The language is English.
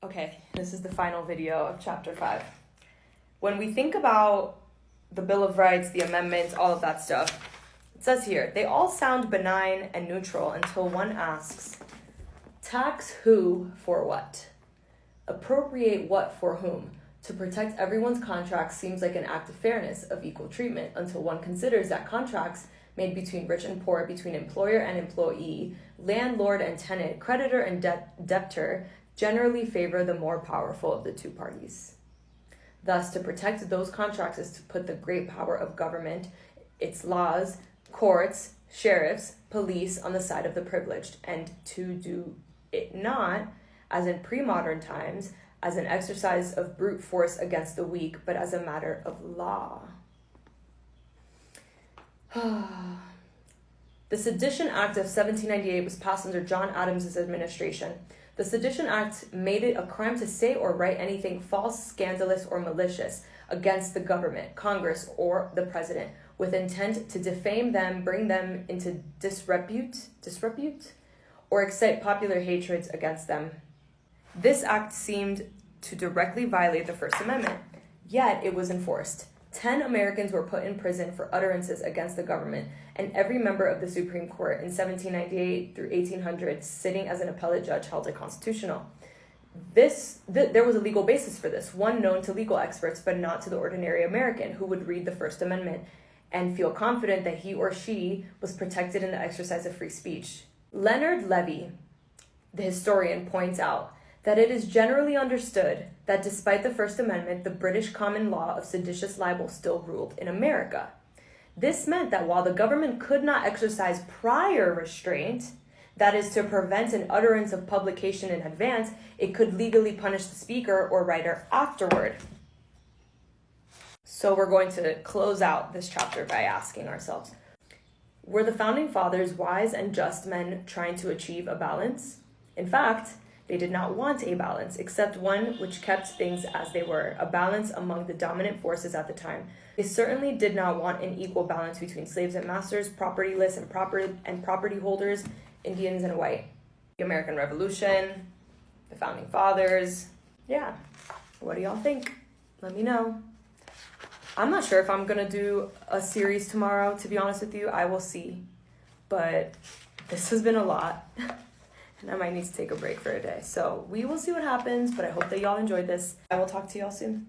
Okay, this is the final video of chapter 5. When we think about the Bill of Rights, the amendments, all of that stuff, it says here, they all sound benign and neutral until one asks, tax who for what? Appropriate what for whom? To protect everyone's contracts seems like an act of fairness, of equal treatment, until one considers that contracts made between rich and poor, between employer and employee, landlord and tenant, creditor and debtor, generally favor the more powerful of the two parties. Thus, to protect those contracts is to put the great power of government, its laws, courts, sheriffs, police on the side of the privileged, and to do it not, as in pre-modern times, as an exercise of brute force against the weak, but as a matter of law. The Sedition Act of 1798 was passed under John Adams's administration. The Sedition Act made it a crime to say or write anything false, scandalous, or malicious against the government, Congress, or the president, with intent to defame them, bring them into disrepute, or excite popular hatreds against them. This act seemed to directly violate the First Amendment, yet it was enforced. 10 Americans were put in prison for utterances against the government, and every member of the Supreme Court in 1798 through 1800 sitting as an appellate judge held it constitutional. There was a legal basis for this, one known to legal experts, but not to the ordinary American who would read the First Amendment and feel confident that he or she was protected in the exercise of free speech. Leonard Levy, the historian, points out that it is generally understood that despite the First Amendment, the British common law of seditious libel still ruled in America. This meant that while the government could not exercise prior restraint, that is to prevent an utterance of publication in advance, it could legally punish the speaker or writer afterward. So we're going to close out this chapter by asking ourselves, were the Founding Fathers wise and just men trying to achieve a balance? In fact, they did not want a balance, except one which kept things as they were, a balance among the dominant forces at the time. They certainly did not want an equal balance between slaves and masters, propertyless and property holders, Indians and white. The American Revolution, the Founding Fathers. Yeah, what do y'all think? Let me know. I'm not sure if I'm gonna do a series tomorrow, to be honest with you. I will see. But this has been a lot. And I might need to take a break for a day. So we will see what happens, but I hope that y'all enjoyed this. I will talk to y'all soon.